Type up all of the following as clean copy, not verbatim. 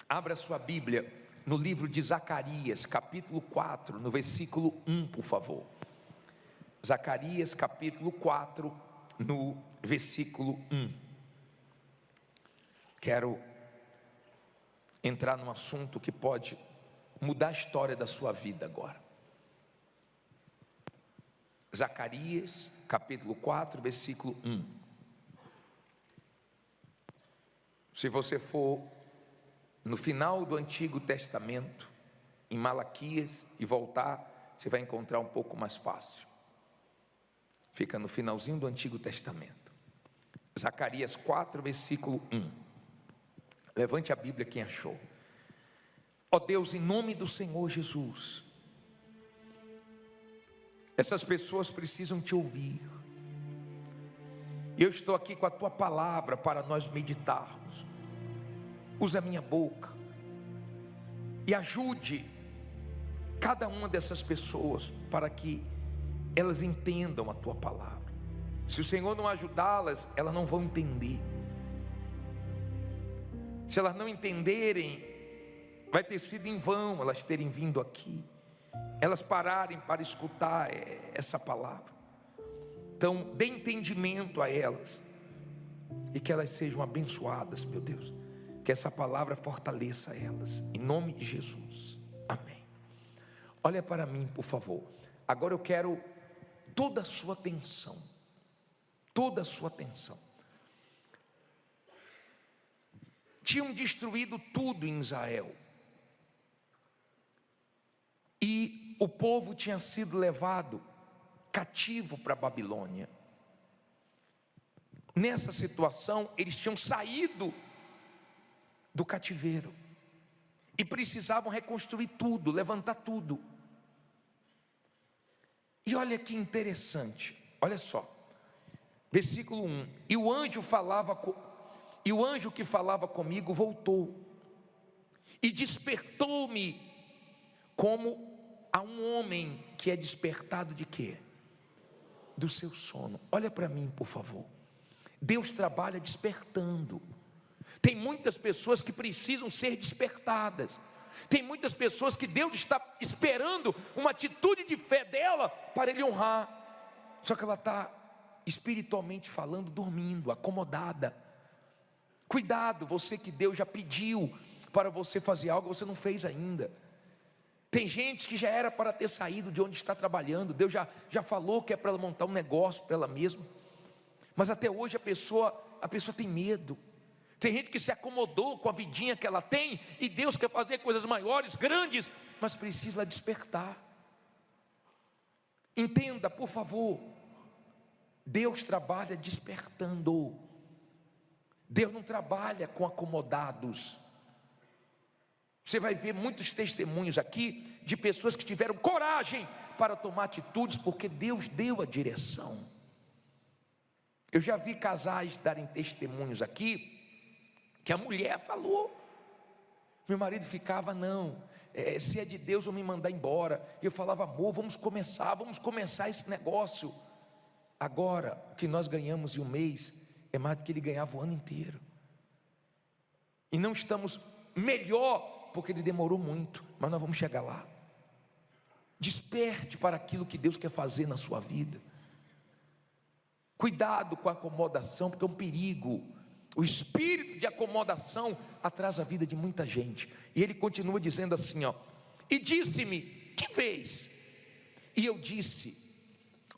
Abra sua Bíblia no livro de Zacarias, capítulo 4, no versículo 1, por favor. Zacarias, capítulo 4, no versículo 1. Quero entrar num assunto que pode mudar a história da sua vida agora. Zacarias, capítulo 4, versículo 1. Se você for no final do Antigo Testamento, em Malaquias, e voltar, você vai encontrar um pouco mais fácil. Fica no finalzinho do Antigo Testamento. Zacarias 4, versículo 1. Levante a Bíblia quem achou. Ó Deus, em nome do Senhor Jesus, essas pessoas precisam te ouvir. Eu estou aqui com a tua palavra para nós meditarmos. Usa a minha boca e ajude cada uma dessas pessoas para que elas entendam a tua palavra. Se o Senhor não ajudá-las, elas não vão entender. Se elas não entenderem, vai ter sido em vão elas terem vindo aqui, elas pararem para escutar essa palavra. Então, dê entendimento a elas e que elas sejam abençoadas, meu Deus. Que essa palavra fortaleça elas, em nome de Jesus, amém. Olha para mim, por favor. Agora eu quero toda a sua atenção, toda a sua atenção. Tinham destruído tudo em Israel, e o povo tinha sido levado cativo para a Babilônia. Nessa situação, eles tinham saído do cativeiro e precisavam reconstruir tudo, levantar tudo. E olha que interessante, olha só, versículo 1: e o anjo que falava comigo voltou e despertou-me como a um homem que é despertado de quê? Do seu sono. Olha para mim, por favor. Deus trabalha despertando. Tem muitas pessoas que precisam ser despertadas. Tem muitas pessoas que Deus está esperando uma atitude de fé dela para Ele honrar. Só que ela está espiritualmente falando, dormindo, acomodada. Cuidado, você que Deus já pediu para você fazer algo, você não fez ainda. Tem gente que já era para ter saído de onde está trabalhando. Deus já falou que é para ela montar um negócio para ela mesma, mas até hoje a pessoa tem medo. Tem gente que se acomodou com a vidinha que ela tem, e Deus quer fazer coisas maiores, grandes, mas precisa despertar. Entenda, por favor, Deus trabalha despertando. Deus não trabalha com acomodados. Você vai ver muitos testemunhos aqui de pessoas que tiveram coragem para tomar atitudes, porque Deus deu a direção. Eu já vi casais darem testemunhos aqui, que a mulher falou, meu marido ficava, se é de Deus eu me mandar embora. Eu falava, amor, vamos começar esse negócio. Agora, o que nós ganhamos em um mês é mais do que ele ganhava o ano inteiro. E não estamos melhor porque ele demorou muito, mas nós vamos chegar lá. Desperte para aquilo que Deus quer fazer na sua vida. Cuidado com a acomodação, porque é um perigo. O espírito de acomodação atrasa a vida de muita gente. E ele continua dizendo assim, e disse-me, que vês? E eu disse,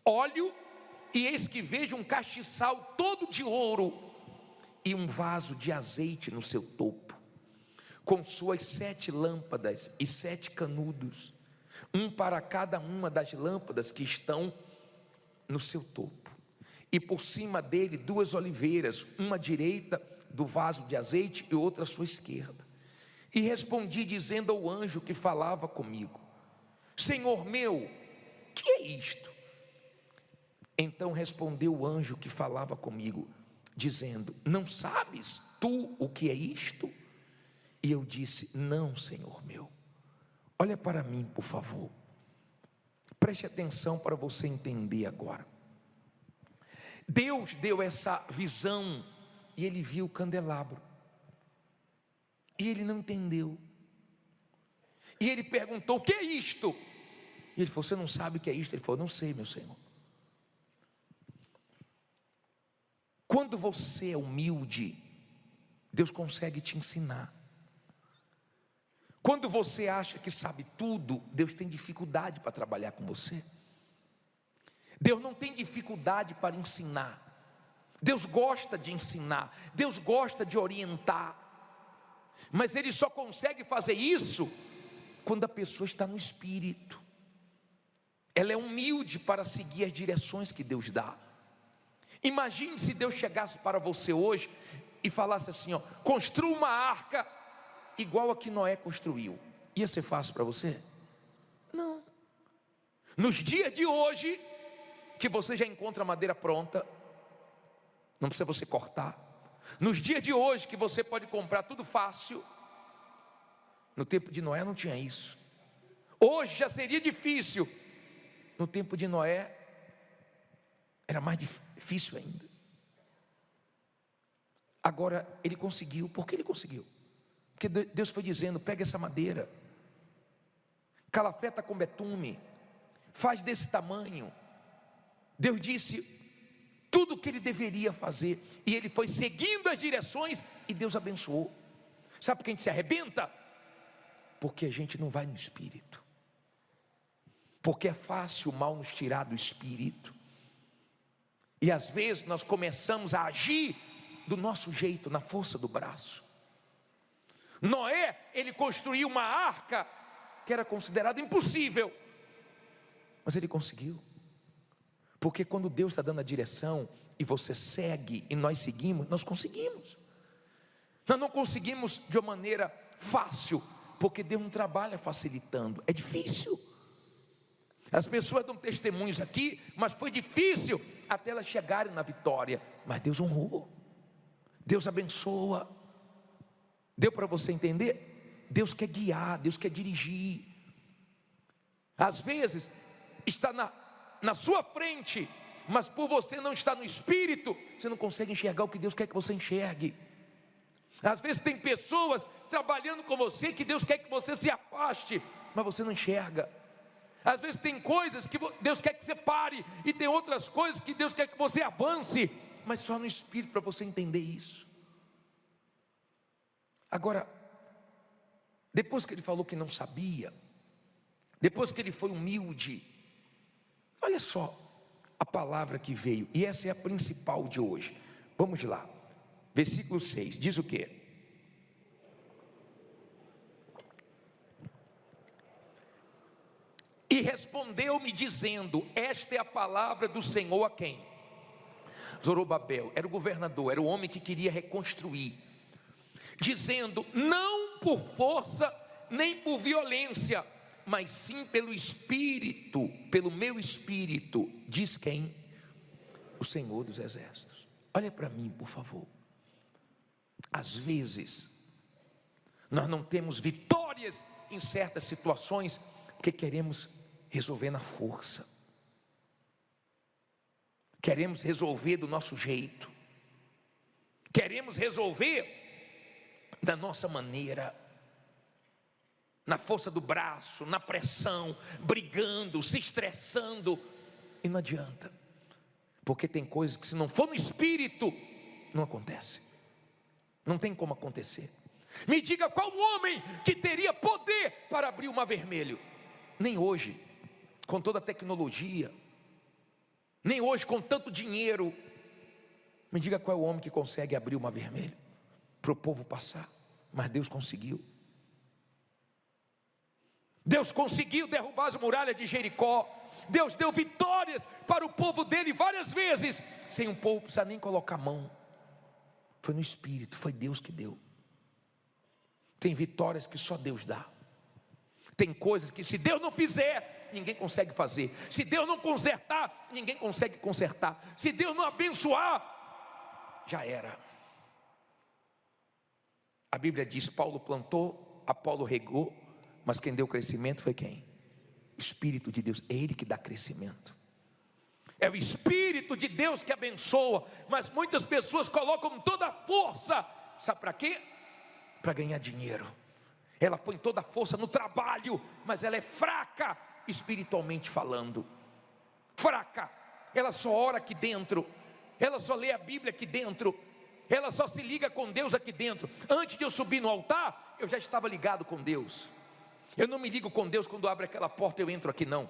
olho, e eis que vejo um castiçal todo de ouro, e um vaso de azeite no seu topo, com suas 7 lâmpadas e 7 canudos, um para cada uma das lâmpadas que estão no seu topo. E por cima dele 2 oliveiras, uma à direita do vaso de azeite e outra à sua esquerda. E respondi dizendo ao anjo que falava comigo, Senhor meu, que é isto? Então respondeu o anjo que falava comigo, dizendo, não sabes tu o que é isto? E eu disse, não, Senhor meu. Olha para mim, por favor. Preste atenção para você entender agora. Deus deu essa visão e ele viu o candelabro. E ele não entendeu. E ele perguntou: o que é isto? E ele falou: você não sabe o que é isto? Ele falou: não sei, meu Senhor. Quando você é humilde, Deus consegue te ensinar. Quando você acha que sabe tudo, Deus tem dificuldade para trabalhar com você. Deus não tem dificuldade para ensinar. Deus gosta de ensinar, Deus gosta de orientar. Mas Ele só consegue fazer isso quando a pessoa está no Espírito. Ela é humilde para seguir as direções que Deus dá. Imagine se Deus chegasse para você hoje e falasse assim: ó, construa uma arca igual a que Noé construiu. Ia ser fácil para você? Não. Nos dias de hoje, que você já encontra madeira pronta, não precisa você cortar. Nos dias de hoje, que você pode comprar tudo fácil, no tempo de Noé não tinha isso. Hoje já seria difícil. No tempo de Noé era mais difícil ainda. Agora ele conseguiu. Por que ele conseguiu? Porque Deus foi dizendo: pega essa madeira, calafeta com betume, faz desse tamanho. Deus disse tudo o que ele deveria fazer, e ele foi seguindo as direções, e Deus abençoou. Sabe por que a gente se arrebenta? Porque a gente não vai no Espírito. Porque é fácil o mal nos tirar do Espírito. E às vezes nós começamos a agir do nosso jeito, na força do braço. Noé, ele construiu uma arca que era considerada impossível, mas ele conseguiu. Porque quando Deus está dando a direção e você segue e nós seguimos, nós conseguimos. Nós não conseguimos de uma maneira fácil, porque Deus não trabalha facilitando, é difícil. As pessoas dão testemunhos aqui, mas foi difícil até elas chegarem na vitória. Mas Deus honrou, Deus abençoa. Deu para você entender? Deus quer guiar, Deus quer dirigir. Às vezes está na sua frente, mas por você não estar no Espírito, você não consegue enxergar o que Deus quer que você enxergue. Às vezes tem pessoas trabalhando com você que Deus quer que você se afaste, mas você não enxerga. Às vezes tem coisas que Deus quer que você pare, e tem outras coisas que Deus quer que você avance, mas só no Espírito para você entender isso. Agora, depois que ele falou que não sabia, depois que ele foi humilde, olha só a palavra que veio, e essa é a principal de hoje. Vamos lá, versículo 6, diz o quê? E respondeu-me dizendo: esta é a palavra do Senhor a quem? Zorobabel, era o governador, era o homem que queria reconstruir, dizendo: não por força nem por violência, mas sim pelo Espírito, pelo meu Espírito, diz quem? O Senhor dos Exércitos. Olha para mim, por favor. Às vezes nós não temos vitórias em certas situações porque queremos resolver na força, queremos resolver do nosso jeito, queremos resolver da nossa maneira, na força do braço, na pressão, brigando, se estressando, e não adianta, porque tem coisas que se não for no Espírito, não acontece, não tem como acontecer. Me diga qual homem que teria poder para abrir o mar vermelho? Nem hoje, com toda a tecnologia, nem hoje com tanto dinheiro. Me diga qual é o homem que consegue abrir o mar vermelho para o povo passar. Mas Deus conseguiu. Deus conseguiu derrubar as muralhas de Jericó. Deus deu vitórias para o povo dele várias vezes, sem o povo precisar nem colocar a mão. Foi no Espírito, foi Deus que deu. Tem vitórias que só Deus dá. Tem coisas que se Deus não fizer, ninguém consegue fazer. Se Deus não consertar, ninguém consegue consertar. Se Deus não abençoar, já era. A Bíblia diz: Paulo plantou, Apolo regou, mas quem deu crescimento foi quem? O Espírito de Deus. É Ele que dá crescimento. É o Espírito de Deus que abençoa. Mas muitas pessoas colocam toda a força, sabe para quê? para ganhar dinheiro. Ela põe toda a força no trabalho, mas ela é fraca espiritualmente falando. Fraca. Ela só ora aqui dentro, ela só lê a Bíblia aqui dentro, ela só se liga com Deus aqui dentro. Antes de eu subir no altar, eu já estava ligado com Deus. Eu não me ligo com Deus quando abre aquela porta e eu entro aqui, não.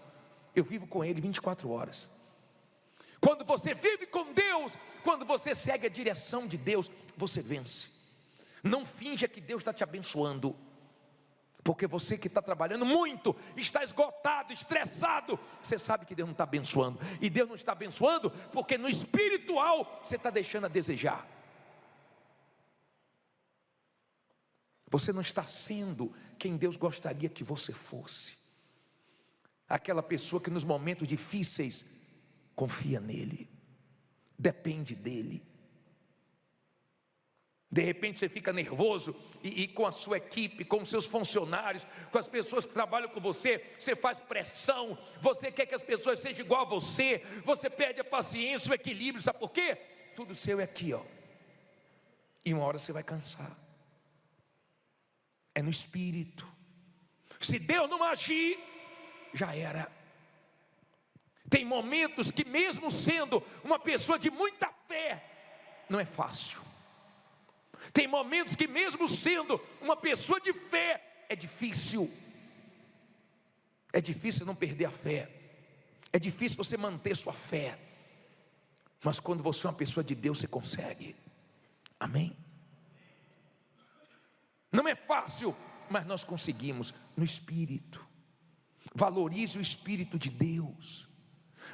Eu vivo com Ele 24 horas. Quando você vive com Deus, quando você segue a direção de Deus, você vence. Não finja que Deus está te abençoando, porque você que está trabalhando muito, está esgotado, estressado, você sabe que Deus não está abençoando. E Deus não está abençoando porque no espiritual você está deixando a desejar. Você não está sendo quem Deus gostaria que você fosse. Aquela pessoa que nos momentos difíceis confia nele, depende dele. De repente você fica nervoso e com a sua equipe, com os seus funcionários, com as pessoas que trabalham com você, você faz pressão, você quer que as pessoas sejam igual a você, você perde a paciência, o equilíbrio, sabe por quê? Tudo seu é aqui, ó. E uma hora você vai cansar. É no espírito. Se Deus não agir, já era. Tem momentos que mesmo sendo uma pessoa de muita fé, não é fácil. Tem momentos que mesmo sendo uma pessoa de fé, é difícil. É difícil não perder a fé. É difícil você manter sua fé. Mas quando você é uma pessoa de Deus, você consegue. Amém? Não é fácil, mas nós conseguimos no Espírito. Valorize o Espírito de Deus.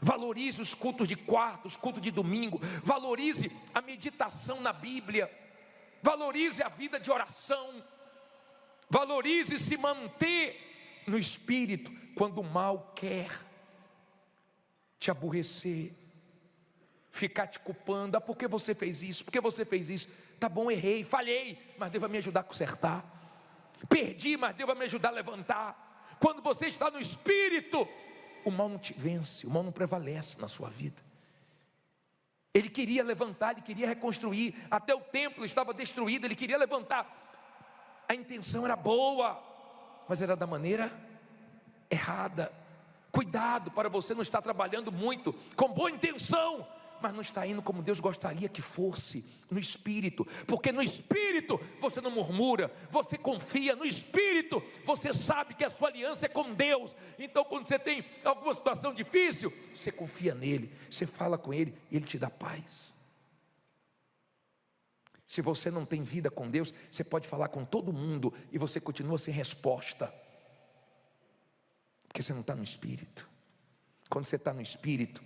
Valorize os cultos de quarta, os cultos de domingo. Valorize a meditação na Bíblia. Valorize a vida de oração. Valorize se manter no Espírito quando o mal quer te aborrecer, ficar te culpando. Ah, por que você fez isso? Por que você fez isso? Tá bom, errei, falhei, mas Deus vai me ajudar a consertar. Perdi, mas Deus vai me ajudar a levantar. Quando você está no Espírito, o mal não te vence, o mal não prevalece na sua vida. Ele queria levantar, ele queria reconstruir. Até o templo estava destruído, ele queria levantar. A intenção era boa, mas era da maneira errada. Cuidado para você não estar trabalhando muito com boa intenção, mas não está indo como Deus gostaria que fosse, no Espírito. Porque no Espírito você não murmura, você confia. No Espírito você sabe que a sua aliança é com Deus. Então quando você tem alguma situação difícil, você confia nele, você fala com ele e ele te dá paz. Se você não tem vida com Deus, você pode falar com todo mundo e você continua sem resposta, porque você não está no Espírito. Quando você está no Espírito,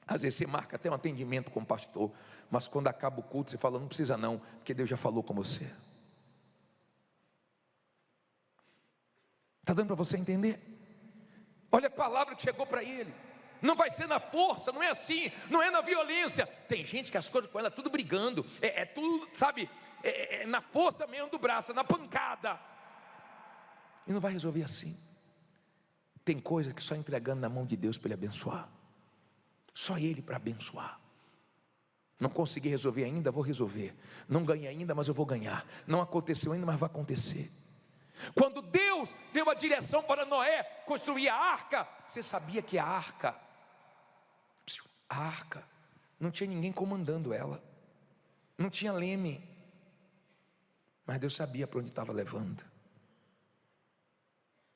às vezes você marca até um atendimento com o pastor, mas quando acaba o culto você fala, não precisa não, porque Deus já falou com você. Está dando para você entender? Olha a palavra que chegou para ele. Não vai ser na força, não é assim, não é na violência. Tem gente que as coisas com ela tudo brigando, é tudo, sabe, na força mesmo do braço, na pancada. E não vai resolver assim. Tem coisa que só entregando na mão de Deus para Ele abençoar. Só Ele para abençoar. Não consegui resolver ainda, vou resolver. Não ganhei ainda, mas eu vou ganhar. Não aconteceu ainda, mas vai acontecer. Quando Deus deu a direção para Noé construir a arca, você sabia que a arca não tinha ninguém comandando ela, não tinha leme, mas Deus sabia para onde estava levando.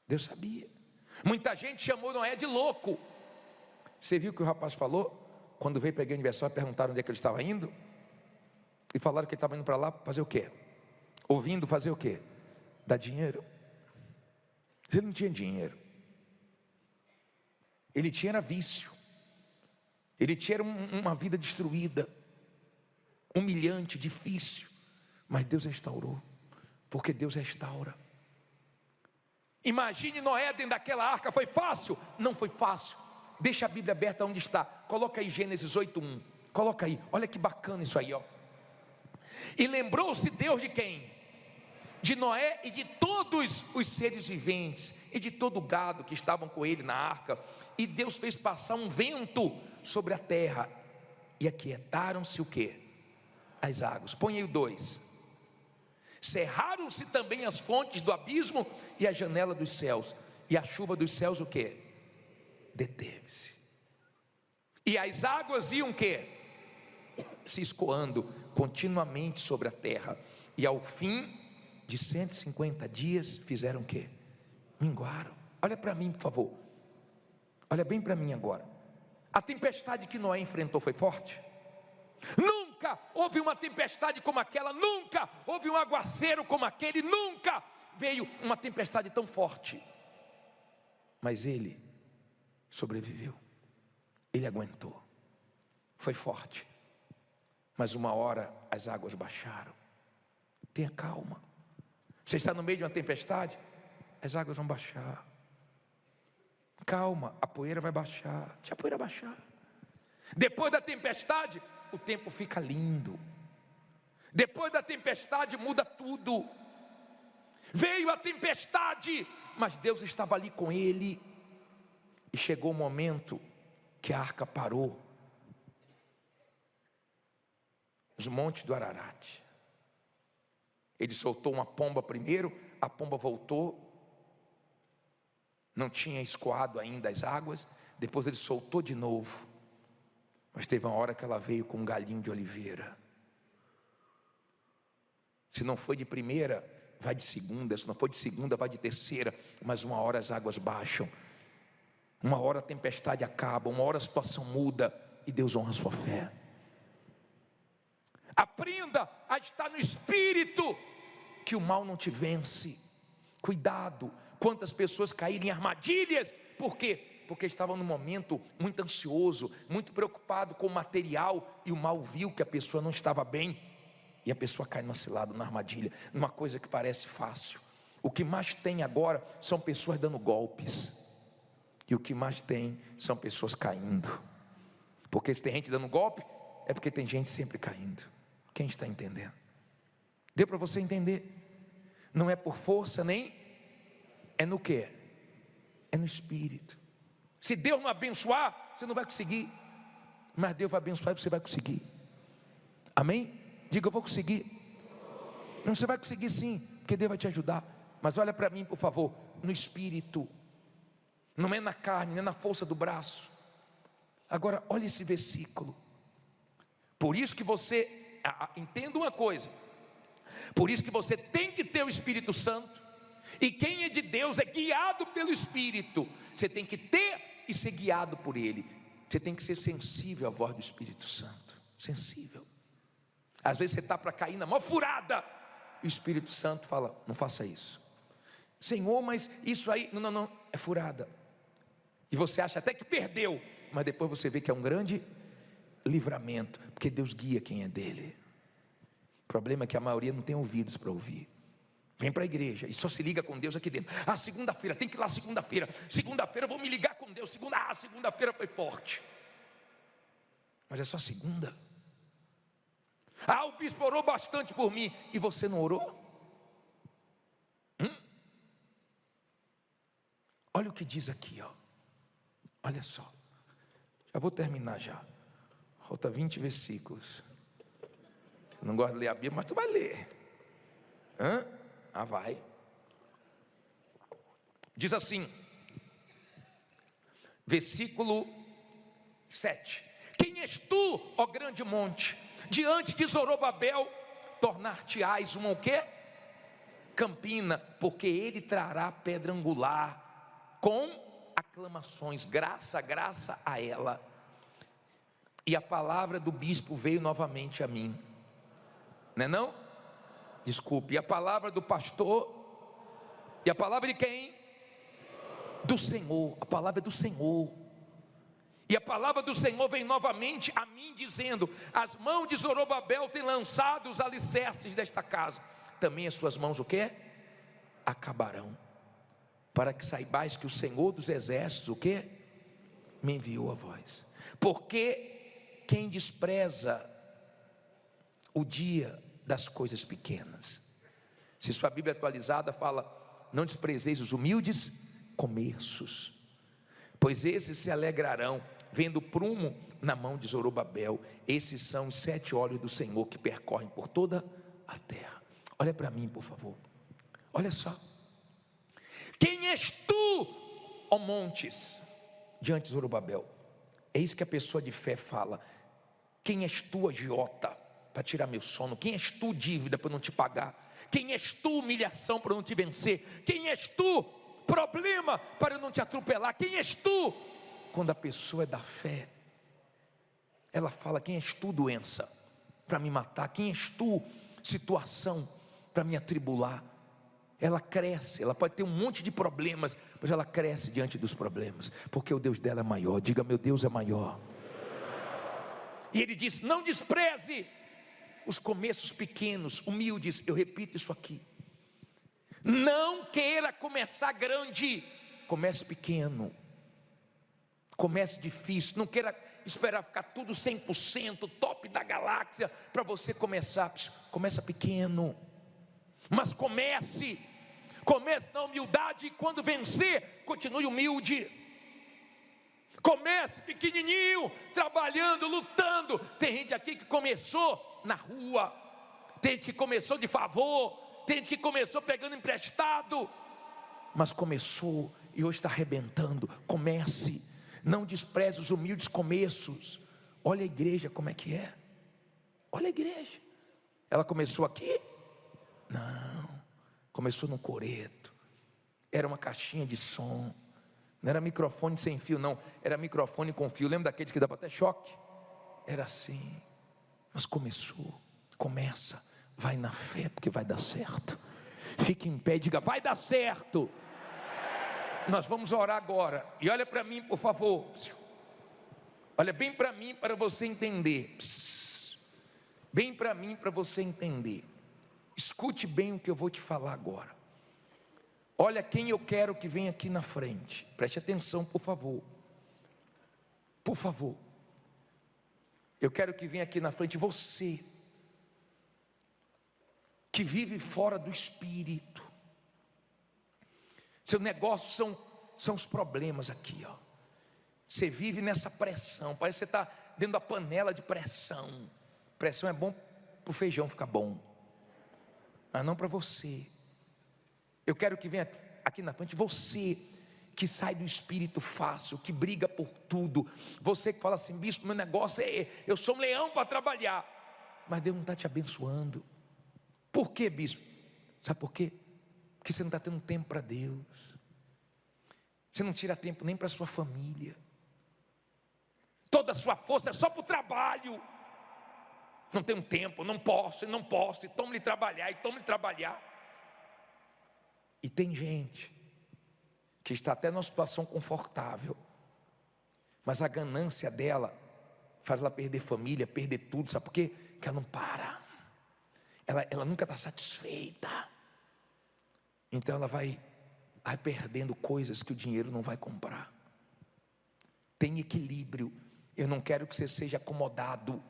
Deus sabia. Muita gente chamou Noé de louco. Você viu o que o rapaz falou? Quando veio pegar o aniversário, perguntaram onde é que ele estava indo, e falaram que ele estava indo para lá fazer o quê? Ouvindo fazer o quê? Dar dinheiro. Ele não tinha dinheiro, ele tinha era vício, ele tinha uma vida destruída, humilhante, difícil, mas Deus restaurou, porque Deus restaura. Imagine Noé dentro daquela arca, foi fácil? Não foi fácil. Deixa a Bíblia aberta onde está, coloca aí Gênesis 8:1, coloca aí, olha que bacana isso aí, ó. E lembrou-se Deus de quem? De Noé e de todos os seres viventes e de todo o gado que estavam com ele na arca. E Deus fez passar um vento sobre a terra e aquietaram-se o quê? As águas. Põe aí o 2. Cerraram-se também as fontes do abismo e a janela dos céus, e a chuva dos céus o quê? Deteve-se. E as águas iam o quê? Se escoando continuamente sobre a terra. E ao fim de 150 dias fizeram o quê? Minguaram. Olha para mim, por favor. Olha bem para mim agora. A tempestade que Noé enfrentou foi forte? Nunca houve uma tempestade como aquela, nunca houve um aguaceiro como aquele, nunca veio uma tempestade tão forte. Mas ele sobreviveu, ele aguentou, foi forte. Mas uma hora as águas baixaram. Tenha calma. Você está no meio de uma tempestade, as águas vão baixar. Calma, a poeira vai baixar. Deixa a poeira baixar. Depois da tempestade, o tempo fica lindo. Depois da tempestade muda tudo. Veio a tempestade, mas Deus estava ali com ele. E chegou o momento que a arca parou nos montes do Ararat. Ele soltou uma pomba primeiro, a pomba voltou, não tinha escoado ainda as águas. Depois ele soltou de novo, mas teve uma hora que ela veio com um galinho de oliveira. Se não foi de primeira, vai de segunda. Se não foi de segunda, vai de terceira. Mas uma hora as águas baixam, uma hora a tempestade acaba, uma hora a situação muda, e Deus honra a sua fé. Aprenda a estar no Espírito, que o mal não te vence. Cuidado, quantas pessoas caíram em armadilhas. Por quê? Porque estavam num momento muito ansioso, muito preocupado com o material, e o mal viu que a pessoa não estava bem, e a pessoa cai numa cilada, numa armadilha, numa coisa que parece fácil. O que mais tem agora são pessoas dando golpes, e o que mais tem são pessoas caindo. Porque se tem gente dando golpe, é porque tem gente sempre caindo. Quem está entendendo? Deu para você entender? Não é por força, nem é no quê? É no Espírito. Se Deus não abençoar, você não vai conseguir. Mas Deus vai abençoar e você vai conseguir. Amém? Diga, eu vou conseguir. Não, você vai conseguir sim, porque Deus vai te ajudar. Mas olha para mim, por favor, no Espírito. Não é na carne, não é na força do braço. Agora, olha esse versículo. Por isso que você, entenda uma coisa. Por isso que você tem que ter o Espírito Santo. E quem é de Deus é guiado pelo Espírito. Você tem que ter e ser guiado por Ele. Você tem que ser sensível à voz do Espírito Santo. Sensível. Às vezes você está para cair na maior furada, e o Espírito Santo fala, não faça isso. Senhor, mas isso aí, não, é furada. E você acha até que perdeu, mas depois você vê que é um grande livramento, porque Deus guia quem é dele. O problema é que a maioria não tem ouvidos para ouvir. Vem para a igreja e só se liga com Deus aqui dentro. Segunda-feira, tem que ir lá segunda-feira. Segunda-feira eu vou me ligar com Deus. Segunda-feira foi forte. Mas é só segunda. O bispo orou bastante por mim. E você não orou? Olha o que diz aqui, ó. Olha só. Já vou terminar já. Falta 20 versículos. Não gosto de ler a Bíblia, mas tu vai ler. Vai. Diz assim, versículo 7. Quem és tu, ó grande monte? Diante de Zorobabel, tornar-te-ás uma o quê? Campina, porque ele trará pedra angular com aclamações, graça a ela. E a palavra do bispo veio novamente a mim. Não é não? Desculpe, e a palavra do pastor, e a palavra de quem? Do Senhor, a palavra é do Senhor. E a palavra do Senhor vem novamente a mim dizendo, as mãos de Zorobabel têm lançado os alicerces desta casa, também as suas mãos o quê? Acabarão, para que saibais que o Senhor dos exércitos o quê? Me enviou a vós. Porque quem despreza o dia das coisas pequenas, se sua Bíblia atualizada fala, não desprezeis os humildes começos, pois esses se alegrarão, vendo prumo na mão de Zorobabel. Esses são os 7 olhos do Senhor que percorrem por toda a terra. Olha para mim, por favor. Olha só. Quem és tu, ó montes, diante de Zorobabel? É isso que a pessoa de fé fala. Quem és tu, agiota, para tirar meu sono? Quem és tu, dívida, para não te pagar? Quem és tu, humilhação, para não te vencer? Quem és tu, problema, para eu não te atropelar? Quem és tu? Quando a pessoa é da fé, ela fala: quem és tu, doença, para me matar? Quem és tu, situação, para me atribular? Ela cresce, ela pode ter um monte de problemas, mas ela cresce diante dos problemas, porque o Deus dela é maior. Diga: meu Deus é maior. E ele diz: não despreze os começos pequenos, humildes. Eu repito isso aqui: não queira começar grande, comece pequeno, comece difícil. Não queira esperar ficar tudo 100%, top da galáxia, para você começar. Começa pequeno, mas comece na humildade, e quando vencer, continue humilde. Comece pequenininho, trabalhando, lutando. Tem gente aqui que começou na rua, tem gente que começou de favor, tem gente que começou pegando emprestado, mas começou e hoje está arrebentando. Comece, não despreze os humildes começos. Olha a igreja como é que é. Olha a igreja. Ela começou aqui? Não, começou no coreto. Era uma caixinha de som. Não era microfone sem fio, não. Era microfone com fio. Lembra daquele que dava até choque? Era assim. Mas começou. Começa. Vai na fé, porque vai dar certo. Fique em pé e diga: vai dar certo. Nós vamos orar agora. E olha para mim, por favor. Olha bem para mim, para você entender. Bem para mim, para você entender. Escute bem o que eu vou te falar agora. Olha quem eu quero que venha aqui na frente. Preste atenção, por favor. Por favor. Eu quero que venha aqui na frente você, que vive fora do Espírito. Seu negócio são os problemas aqui, ó. Você vive nessa pressão. Parece que você está dentro da panela de pressão. Pressão é bom para o feijão ficar bom, mas não para você. Eu quero que venha aqui na frente você que sai do espírito fácil, que briga por tudo. Você que fala assim: bispo, meu negócio eu sou um leão para trabalhar, mas Deus não está te abençoando. Por quê, bispo? Sabe por quê? Porque você não está tendo tempo para Deus. Você não tira tempo nem para a sua família. Toda a sua força é só para o trabalho. Não tenho tempo, não posso, e toma-lhe trabalhar. E tem gente que está até numa situação confortável, mas a ganância dela faz ela perder família, perder tudo. Sabe por quê? Porque ela não para. Ela nunca está satisfeita. Então ela vai perdendo coisas que o dinheiro não vai comprar. Tem equilíbrio. Eu não quero que você seja acomodado,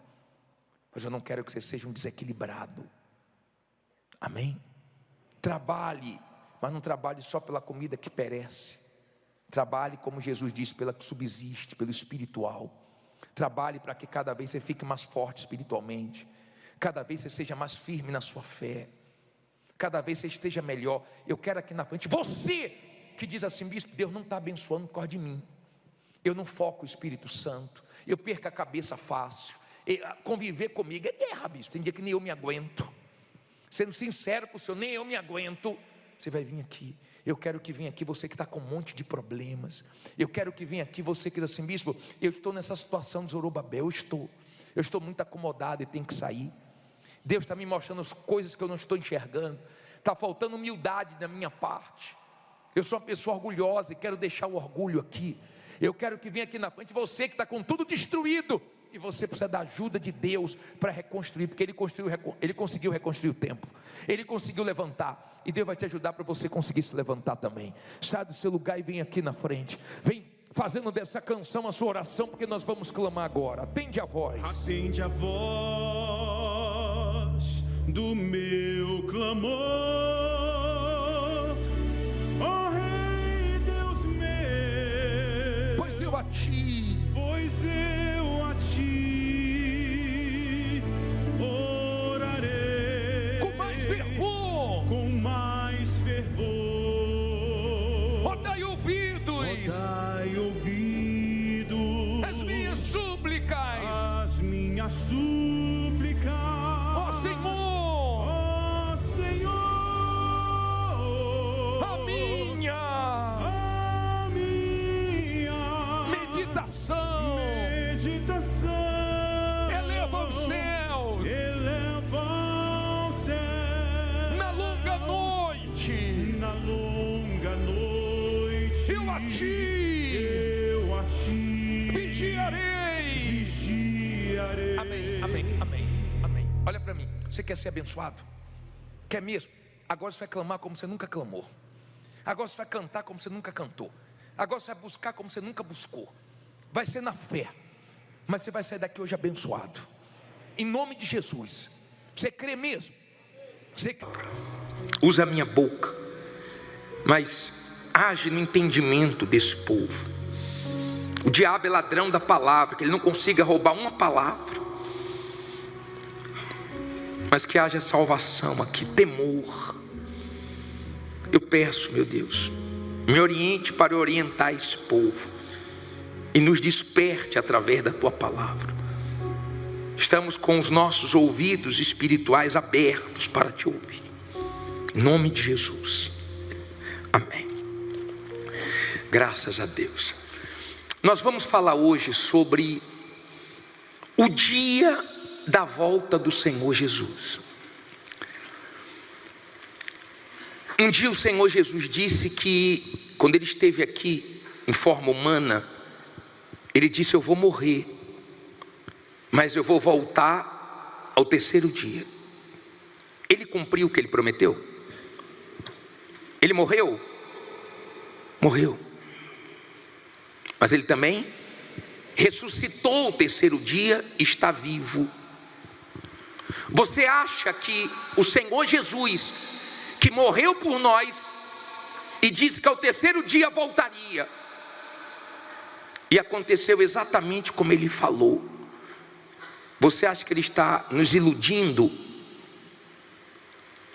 mas eu não quero que você seja um desequilibrado. Amém? Trabalhe, mas não trabalhe só pela comida que perece. Trabalhe, como Jesus disse, pela que subsiste, pelo espiritual. Trabalhe para que cada vez você fique mais forte espiritualmente, cada vez você seja mais firme na sua fé, cada vez você esteja melhor. Eu quero aqui na frente você que diz assim: bispo, Deus não está abençoando por causa de mim. Eu não foco o Espírito Santo, eu perco a cabeça fácil. Conviver comigo é guerra, bispo. Tem dia que nem eu me aguento. Sendo sincero para o Senhor, nem eu me aguento. Você vai vir aqui. Eu quero que venha aqui você que está com um monte de problemas. Eu quero que venha aqui você que diz assim: bispo, eu estou nessa situação de Zorobabel. Eu estou muito acomodado e tenho que sair. Deus está me mostrando as coisas que eu não estou enxergando. Está faltando humildade da minha parte. Eu sou uma pessoa orgulhosa e quero deixar o orgulho aqui. Eu quero que venha aqui na frente você que está com tudo destruído, e você precisa da ajuda de Deus para reconstruir, porque Ele conseguiu reconstruir o templo, Ele conseguiu levantar, e Deus vai te ajudar para você conseguir se levantar também. Sai do seu lugar e vem aqui na frente. Vem fazendo dessa canção a sua oração, porque nós vamos clamar agora. Atende a voz. Atende a voz do meu clamor, ó Rei Deus meu, pois eu a ti orarei com mais fervor. minha súplica. Ó Senhor, Ó Senhor, a minha meditação eleva os céus na longa noite. Eu a ti vigiarei. Amém, amém, amém, amém. Olha para mim, você quer ser abençoado? Quer mesmo? Agora você vai clamar como você nunca clamou. Agora você vai cantar como você nunca cantou. Agora você vai buscar como você nunca buscou. Vai ser na fé, mas você vai sair daqui hoje abençoado, em nome de Jesus. Você crê mesmo? Você usa a minha boca, mas age no entendimento desse povo. O diabo é ladrão da palavra, que ele não consiga roubar uma palavra, mas que haja salvação aqui, temor. Eu peço, meu Deus, me oriente para orientar esse povo e nos desperte através da tua palavra. Estamos com os nossos ouvidos espirituais abertos para te ouvir, em nome de Jesus, amém. Graças a Deus. Nós vamos falar hoje sobre o dia da volta do Senhor Jesus. Um dia o Senhor Jesus disse que, quando ele esteve aqui em forma humana, ele disse: eu vou morrer, mas eu vou voltar ao terceiro dia. Ele cumpriu o que ele prometeu? Ele morreu? Morreu. Mas ele também ressuscitou ao terceiro dia, está vivo. Você acha que o Senhor Jesus, que morreu por nós e disse que ao terceiro dia voltaria, e aconteceu exatamente como ele falou, você acha que ele está nos iludindo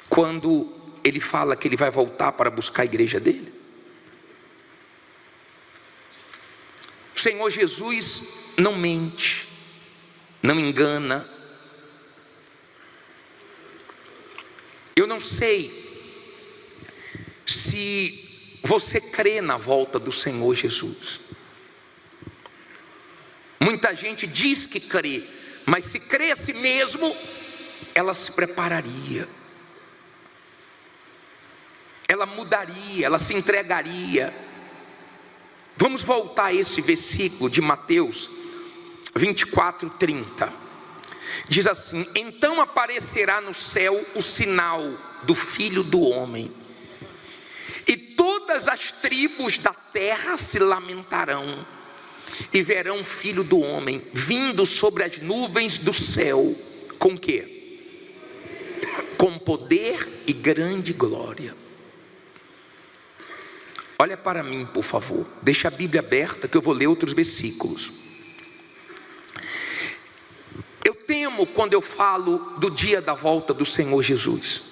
quando ele fala que ele vai voltar para buscar a igreja dele? O Senhor Jesus não mente, não engana. Eu não sei se você crê na volta do Senhor Jesus. Muita gente diz que crê, mas se cresce mesmo, ela se prepararia, ela mudaria, ela se entregaria. Vamos voltar a esse versículo de Mateus 24:30. Diz assim: então aparecerá no céu o sinal do Filho do Homem, e todas as tribos da terra se lamentarão, e verão o Filho do Homem vindo sobre as nuvens do céu. Com quê? Com poder e grande glória. Olha para mim, por favor. Deixa a Bíblia aberta que eu vou ler outros versículos. Eu temo quando eu falo do dia da volta do Senhor Jesus.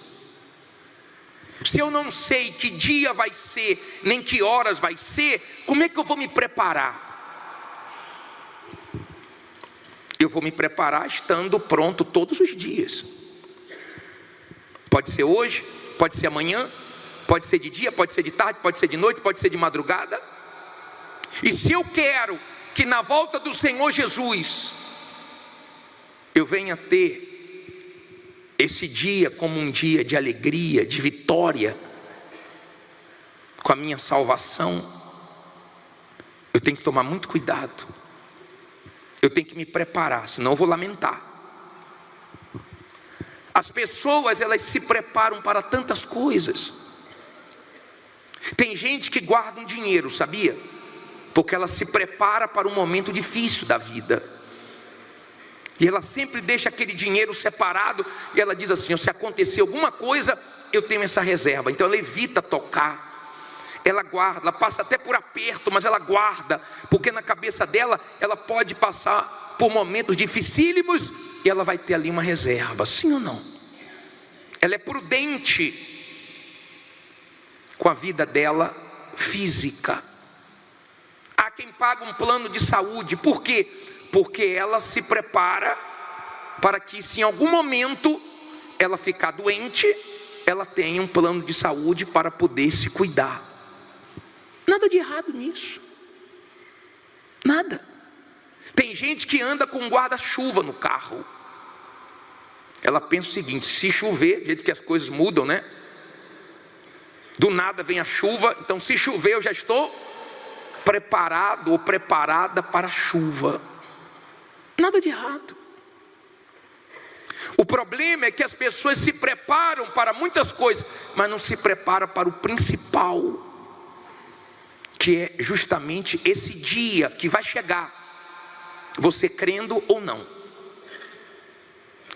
Se eu não sei que dia vai ser, nem que horas vai ser, como é que eu vou me preparar? Eu vou me preparar estando pronto todos os dias. Pode ser hoje, pode ser amanhã, pode ser de dia, pode ser de tarde, pode ser de noite, pode ser de madrugada. E se eu quero que na volta do Senhor Jesus eu venha ter esse dia como um dia de alegria, de vitória, com a minha salvação, eu tenho que tomar muito cuidado. Eu tenho que me preparar, senão eu vou lamentar. As pessoas, elas se preparam para tantas coisas. Tem gente que guarda um dinheiro, sabia? Porque ela se prepara para um momento difícil da vida. E ela sempre deixa aquele dinheiro separado, e ela diz assim: se acontecer alguma coisa, eu tenho essa reserva. Então ela evita tocar. Ela guarda, ela passa até por aperto, mas ela guarda, porque na cabeça dela, ela pode passar por momentos dificílimos, e ela vai ter ali uma reserva, sim ou não? Ela é prudente com a vida dela física. Há quem paga um plano de saúde, por quê? Porque ela se prepara para que, se em algum momento ela ficar doente, ela tenha um plano de saúde para poder se cuidar. Nada de errado nisso. Nada. Tem gente que anda com um guarda-chuva no carro. Ela pensa o seguinte: se chover, do jeito que as coisas mudam, né? Do nada vem a chuva, então se chover eu já estou preparado ou preparada para a chuva. Nada de errado. O problema é que as pessoas se preparam para muitas coisas, mas não se preparam para o principal, que é justamente esse dia que vai chegar, você crendo ou não.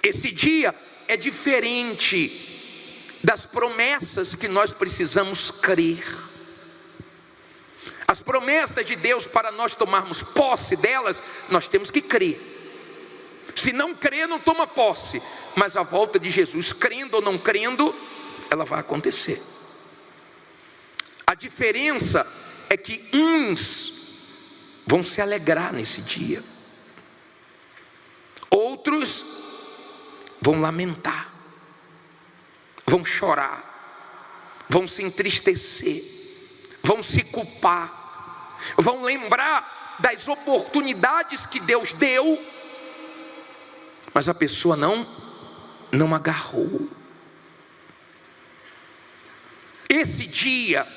Esse dia é diferente das promessas que nós precisamos crer. As promessas de Deus, para nós tomarmos posse delas, nós temos que crer. Se não crer, não toma posse. Mas a volta de Jesus, crendo ou não crendo, ela vai acontecer. A diferença é que uns vão se alegrar nesse dia, outros vão lamentar, vão chorar, vão se entristecer, vão se culpar, vão lembrar das oportunidades que Deus deu, mas a pessoa não agarrou. Esse dia,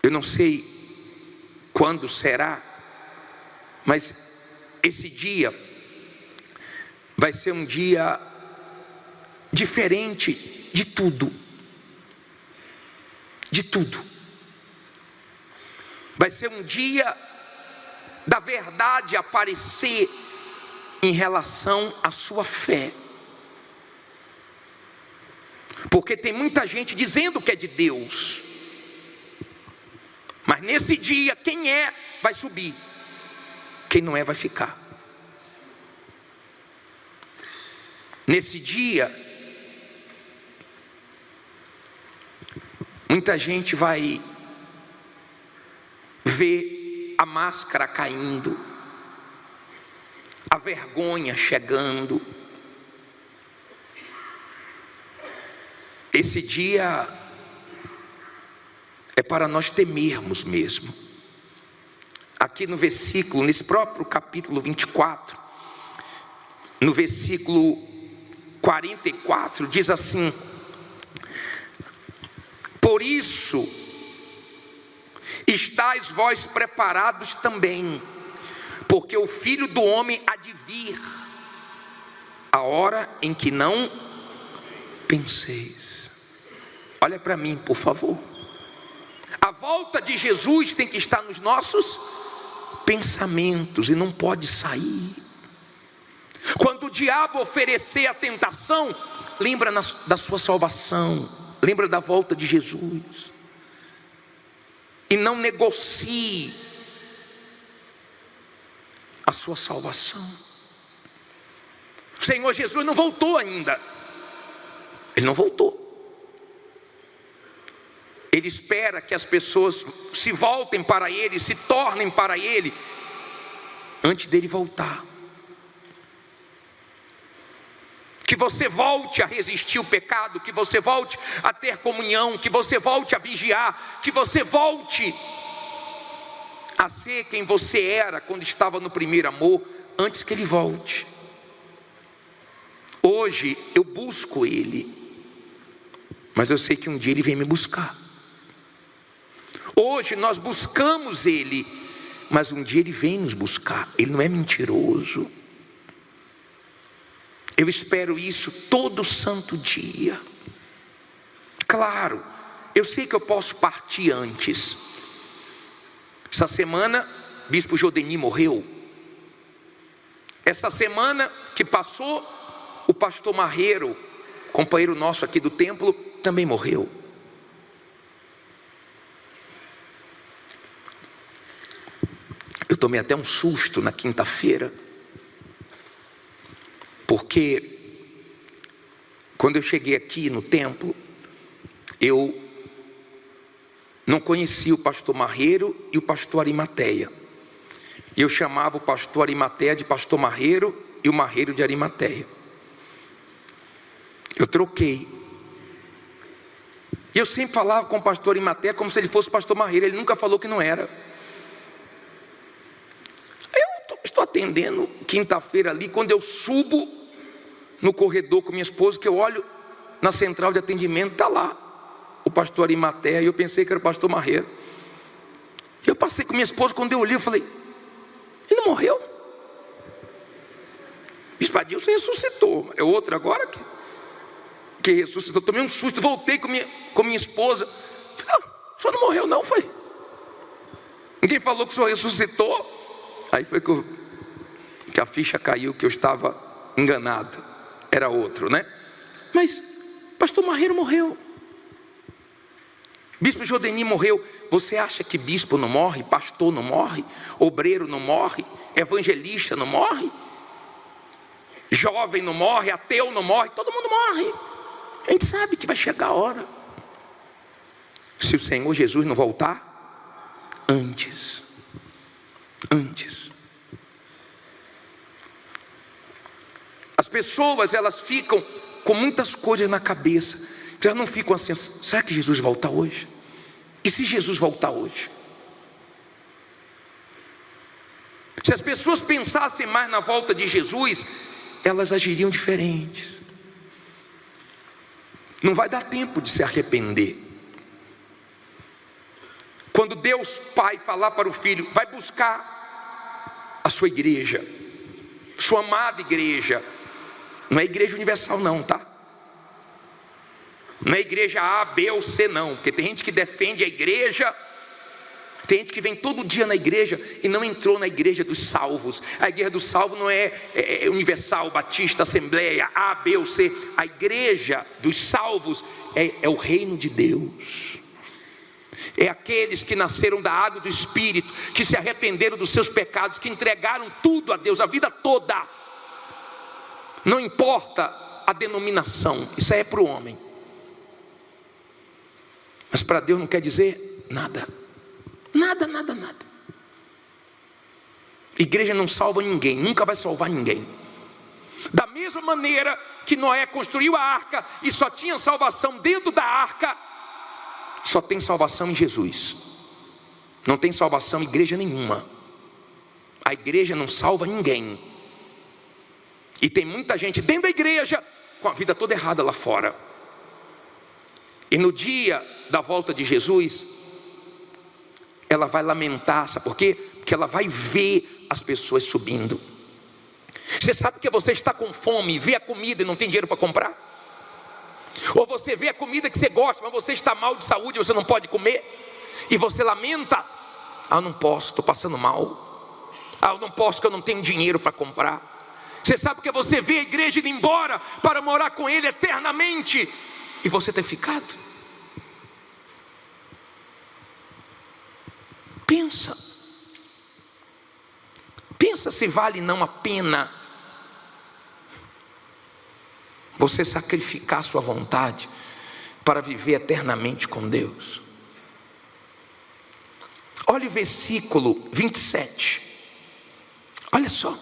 eu não sei quando será, mas esse dia vai ser um dia diferente de tudo. De tudo. Vai ser um dia da verdade aparecer em relação à sua fé. Porque tem muita gente dizendo que é de Deus, mas nesse dia quem é vai subir, quem não é vai ficar. Nesse dia muita gente vai ver a máscara caindo, a vergonha chegando. Esse dia é para nós temermos mesmo. Aqui no versículo, nesse próprio capítulo 24, no versículo 44, diz assim: por isso estáis vós preparados também, porque o Filho do Homem há de vir a hora em que não penseis. Olha para mim, por favor. A volta de Jesus tem que estar nos nossos pensamentos e não pode sair. Quando o diabo oferecer a tentação, lembra da sua salvação, lembra da volta de Jesus, e não negocie a sua salvação. O Senhor Jesus não voltou ainda. Ele não voltou. Ele espera que as pessoas se voltem para Ele, se tornem para Ele, antes dele voltar. Que você volte a resistir o pecado, que você volte a ter comunhão, que você volte a vigiar, que você volte a ser quem você era quando estava no primeiro amor, antes que Ele volte. Hoje eu busco Ele, mas eu sei que um dia Ele vem me buscar. Hoje nós buscamos Ele, mas um dia Ele vem nos buscar. Ele não é mentiroso. Eu espero isso todo santo dia. Claro, eu sei que eu posso partir antes. Essa semana, Bispo Jodeni morreu. Essa semana que passou, o pastor Marreiro, companheiro nosso aqui do templo, também morreu. Eu tomei até um susto na quinta-feira, porque quando eu cheguei aqui no templo, eu não conhecia o pastor Marreiro e o pastor Arimateia. E eu chamava o pastor Arimateia de pastor Marreiro e o Marreiro de Arimateia. Eu troquei. E eu sempre falava com o pastor Arimateia como se ele fosse pastor Marreiro. Ele nunca falou que não era. Eu estou atendendo quinta-feira ali, quando eu subo no corredor com minha esposa, que eu olho na central de atendimento, está lá o pastor Arimateia, e eu pensei que era o pastor Marreiro. E eu passei com minha esposa, quando eu olhei, eu falei: ele não morreu? Bispo Adilson ressuscitou. É outro agora que ressuscitou. Tomei um susto, voltei com minha esposa. Falei: o senhor não morreu não, foi? Ninguém falou que o senhor ressuscitou? Aí foi que a ficha caiu, que eu estava enganado. Era outro, né? Mas pastor Marreiro morreu. Bispo Jodeni morreu. Você acha que bispo não morre? Pastor não morre? Obreiro não morre? Evangelista não morre? Jovem não morre? Ateu não morre? Todo mundo morre. A gente sabe que vai chegar a hora. Se o Senhor Jesus não voltar antes. As pessoas, elas ficam com muitas coisas na cabeça. Elas não ficam assim: será que Jesus volta hoje? E se Jesus voltar hoje? Se as pessoas pensassem mais na volta de Jesus, elas agiriam diferentes. Não vai dar tempo de se arrepender. Quando Deus Pai falar para o Filho: vai buscar a sua igreja, sua amada igreja. Não é igreja universal não, tá? Não é igreja A, B ou C não. Porque tem gente que defende a igreja. Tem gente que vem todo dia na igreja e não entrou na igreja dos salvos. A igreja dos salvos não é universal, batista, assembleia, A, B ou C. A igreja dos salvos é o reino de Deus. É aqueles que nasceram da água do Espírito, que se arrependeram dos seus pecados, que entregaram tudo a Deus, a vida toda. Não importa a denominação, isso aí é para o homem. Mas para Deus não quer dizer nada. Nada. Igreja não salva ninguém, nunca vai salvar ninguém. Da mesma maneira que Noé construiu a arca e só tinha salvação dentro da arca, só tem salvação em Jesus. Não tem salvação em igreja nenhuma. A igreja não salva ninguém. E tem muita gente dentro da igreja com a vida toda errada lá fora. E no dia da volta de Jesus, ela vai lamentar, sabe por quê? Porque ela vai ver as pessoas subindo. Você sabe que você está com fome, vê a comida e não tem dinheiro para comprar? Ou você vê a comida que você gosta, mas você está mal de saúde, você não pode comer, e você lamenta: eu não posso, estou passando mal. Eu não posso, porque eu não tenho dinheiro para comprar. Você sabe que você vê a igreja indo embora para morar com Ele eternamente, e você ter ficado. Pensa se vale não a pena você sacrificar a sua vontade para viver eternamente com Deus. Olha o versículo 27. Olha só.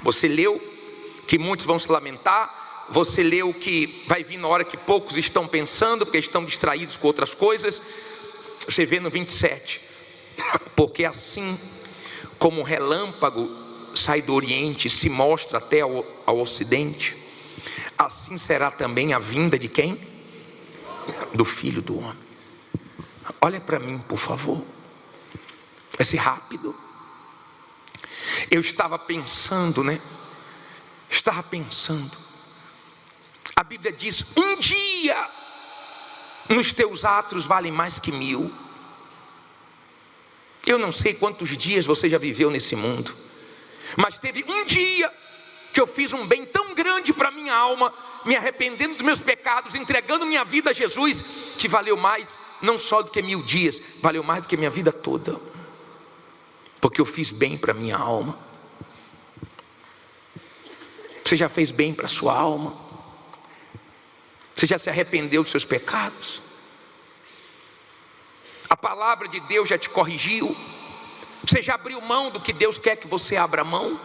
Você leu que muitos vão se lamentar. Você leu que vai vir na hora que poucos estão pensando, porque estão distraídos com outras coisas. Você vê no 27. Porque assim como o relâmpago sai do oriente e se mostra até ao ocidente, assim será também a vinda de quem? Do Filho do Homem. Olha para mim, por favor. Vai ser rápido. Eu estava pensando, A Bíblia diz: um dia nos teus atos vale mais que 1000. Eu não sei quantos dias você já viveu nesse mundo, mas teve um dia que eu fiz um bem tão grande para minha alma, me arrependendo dos meus pecados, entregando minha vida a Jesus, que valeu mais não só do que 1000 dias, valeu mais do que minha vida toda, porque eu fiz bem para minha alma. Você já fez bem para a sua alma? Você já se arrependeu dos seus pecados? A palavra de Deus já te corrigiu? Você já abriu mão do que Deus quer que você abra mão?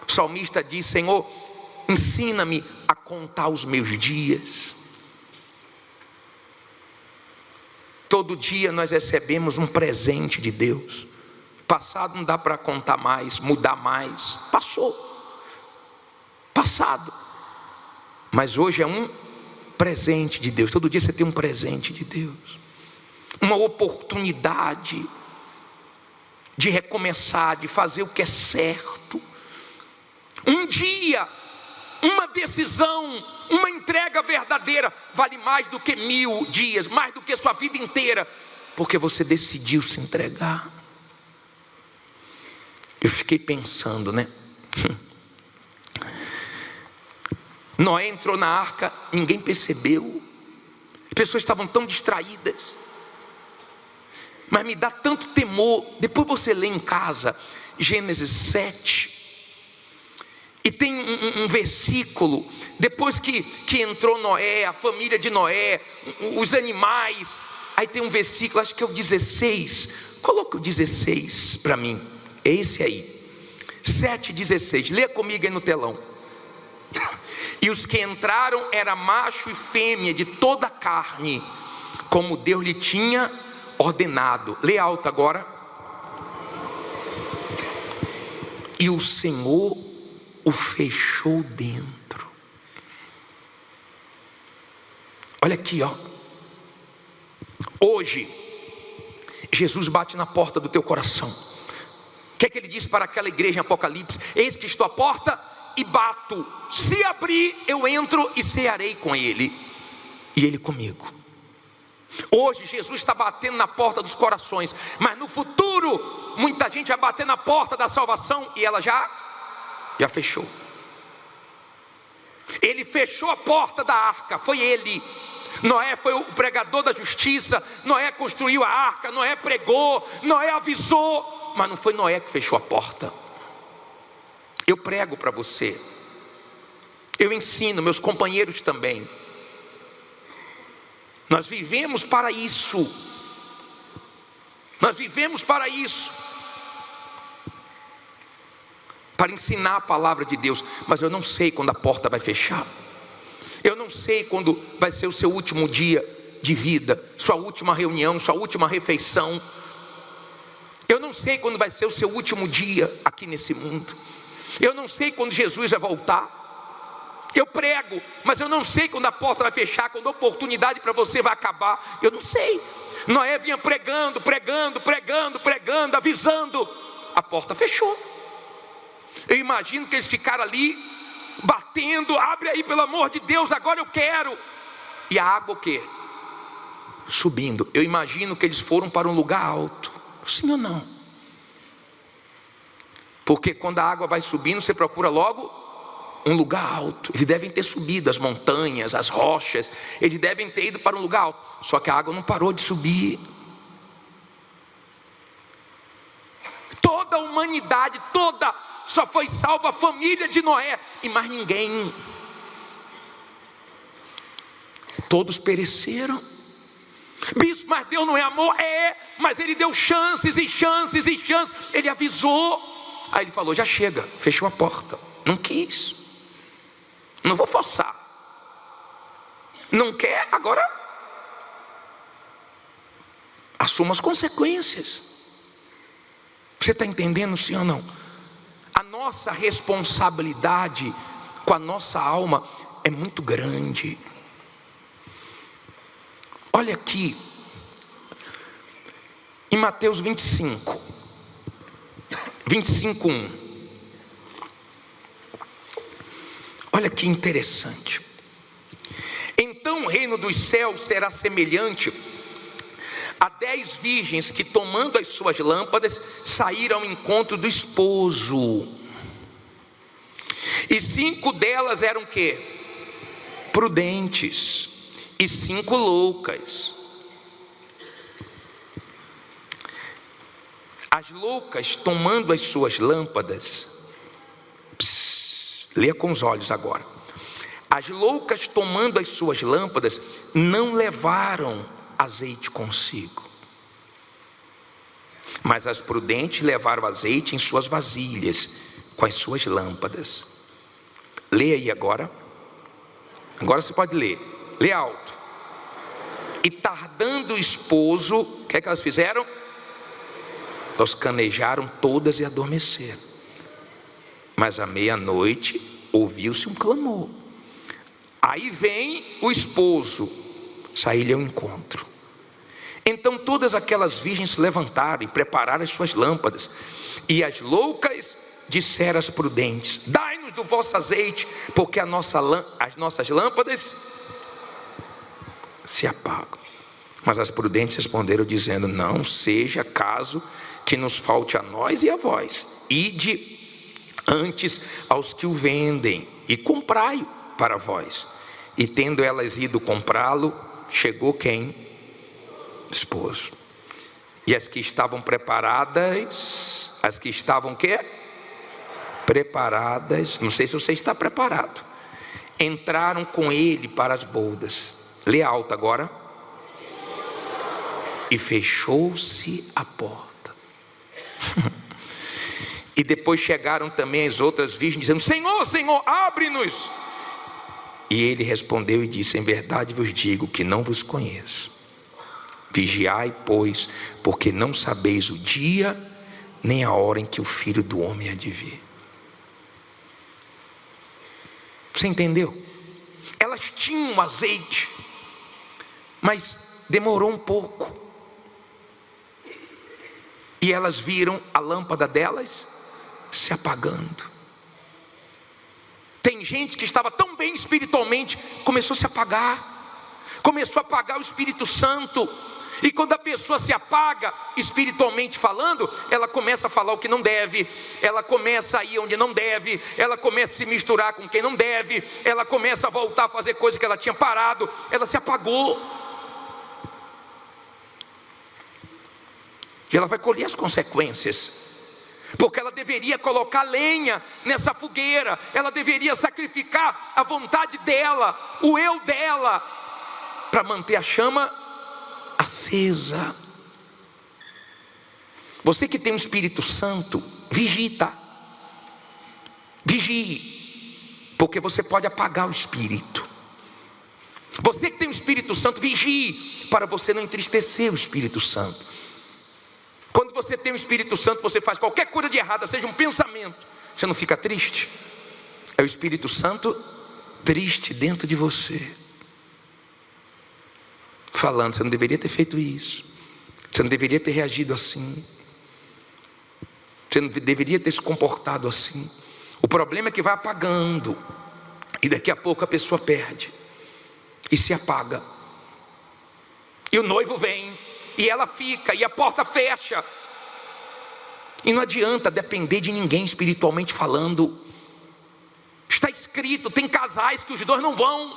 O salmista diz: Senhor, ensina-me a contar os meus dias. Todo dia nós recebemos um presente de Deus. Passado não dá para contar mais, mudar mais. Passado. Mas hoje é um presente de Deus. Todo dia você tem um presente de Deus. Uma oportunidade de recomeçar, de fazer o que é certo. Um dia, uma decisão, uma entrega verdadeira vale mais do que 1000 dias, mais do que sua vida inteira, porque você decidiu se entregar. Eu fiquei pensando, né? Noé entrou na arca, ninguém percebeu. As pessoas estavam tão distraídas. Mas me dá tanto temor. Depois você lê em casa Gênesis 7, e tem um versículo, depois que entrou Noé, a família de Noé, os animais, aí tem um versículo, acho que é o 16, coloca o 16 para mim, é esse aí, 7,16, lê comigo aí no telão. E os que entraram era macho e fêmea de toda a carne, como Deus lhe tinha ordenado. Lê alto agora. E o Senhor o fechou dentro. Olha aqui, ó. Hoje Jesus bate na porta do teu coração. O que é que ele diz para aquela igreja em Apocalipse? Eis que estou à porta e bato. Se abrir, eu entro e cearei com ele, e ele comigo. Hoje Jesus está batendo na porta dos corações, mas no futuro muita gente vai bater na porta da salvação e ela já fechou. Ele fechou a porta da arca, foi ele. Noé foi o pregador da justiça, Noé construiu a arca, Noé pregou, Noé avisou, mas não foi Noé que fechou a porta. Eu prego para você, eu ensino, meus companheiros também. Nós vivemos para isso. Nós vivemos para isso. Para ensinar a palavra de Deus. Mas eu não sei quando a porta vai fechar. Eu não sei quando vai ser o seu último dia de vida, sua última reunião, sua última refeição. Eu não sei quando vai ser o seu último dia aqui nesse mundo. Eu não sei quando Jesus vai voltar. Eu prego, mas eu não sei quando a porta vai fechar, quando a oportunidade para você vai acabar. Eu não sei. Noé vinha pregando, avisando. A porta fechou. Eu imagino que eles ficaram ali batendo. Abre aí, pelo amor de Deus, agora eu quero. E a água o quê? Subindo. Eu imagino que eles foram para um lugar alto. Sim ou não? Porque quando a água vai subindo, você procura logo um lugar alto. Eles devem ter subido as montanhas, as rochas. Eles devem ter ido para um lugar alto. Só que a água não parou de subir. Toda a humanidade, toda, só foi salva a família de Noé e mais ninguém. Todos pereceram. Bispo, mas Deus não é amor? É, mas Ele deu chances e chances e chances. Ele avisou. Aí Ele falou: já chega, fechou a porta. Não quis. Não vou forçar. Não quer? Agora assuma as consequências. Você está entendendo, sim ou não? A nossa responsabilidade com a nossa alma é muito grande. Olha aqui em Mateus 25, 1. Olha que interessante. Então o reino dos céus será semelhante a 10 virgens que, tomando as suas lâmpadas, saíram ao encontro do esposo. E 5 delas eram quê? Prudentes. E 5 loucas. As loucas, tomando as suas lâmpadas, leia com os olhos agora. As loucas, tomando as suas lâmpadas, não levaram azeite consigo. Mas as prudentes levaram azeite em suas vasilhas, com as suas lâmpadas. Leia aí agora. Agora você pode ler. Lê alto. E tardando o esposo, o que é que elas fizeram? Toscanejaram todas e adormeceram. Mas à meia-noite ouviu-se um clamor. Aí vem o esposo sair-lhe ao encontro. Então todas aquelas virgens se levantaram e prepararam as suas lâmpadas. E as loucas disseram às prudentes: dai-nos do vosso azeite, porque as nossas lâmpadas se apagam. Mas as prudentes responderam dizendo: não seja caso que nos falte a nós e a vós. Ide antes aos que o vendem e comprai-o para vós. E tendo elas ido comprá-lo, chegou quem? Esposo. E as que estavam preparadas, as que estavam quê? Preparadas, não sei se você está preparado, entraram com ele para as bodas. Lê alto agora. E fechou-se a porta. E depois chegaram também as outras virgens, dizendo: Senhor, Senhor, abre-nos. E ele respondeu e disse: em verdade vos digo que não vos conheço. Vigiai, pois, porque não sabeis o dia nem a hora em que o Filho do Homem há de vir. Você entendeu? Elas tinham azeite, mas demorou um pouco. E elas viram a lâmpada delas se apagando. Tem gente que estava tão bem espiritualmente, começou a se apagar. Começou a apagar o Espírito Santo. E quando a pessoa se apaga, espiritualmente falando, ela começa a falar o que não deve, ela começa a ir onde não deve, ela começa a se misturar com quem não deve, ela começa a voltar a fazer coisas que ela tinha parado, ela se apagou. E ela vai colher as consequências, porque ela deveria colocar lenha nessa fogueira, ela deveria sacrificar a vontade dela, o eu dela, para manter a chama acesa. Você que tem o Espírito Santo, vigie, tá? Vigie, porque você pode apagar o Espírito. Você que tem o Espírito Santo, vigie, para você não entristecer o Espírito Santo. Quando você tem o Espírito Santo, você faz qualquer coisa de errada, seja um pensamento, você não fica triste? É o Espírito Santo triste dentro de você, falando: você não deveria ter feito isso, você não deveria ter reagido assim, você não deveria ter se comportado assim. O problema é que vai apagando, e daqui a pouco a pessoa perde e se apaga, e o noivo vem, e ela fica, e a porta fecha. E não adianta depender de ninguém espiritualmente falando. Está escrito, tem casais que os dois não vão.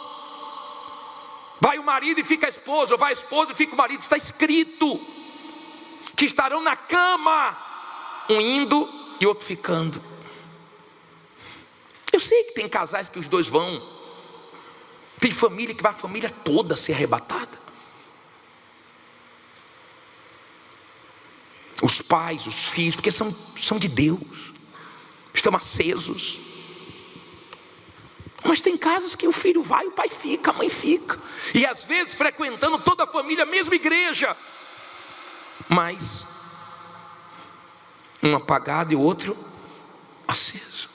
Vai o marido e fica a esposa, ou vai a esposa e fica o marido. Está escrito que estarão na cama, um indo e outro ficando. Eu sei que tem casais que os dois vão. Tem família que vai a família toda ser arrebatada. Os pais, os filhos, porque são de Deus, estão acesos. Mas tem casos que o filho vai, o pai fica, a mãe fica. E às vezes frequentando toda a família, a mesma igreja. Mas um apagado e o outro aceso.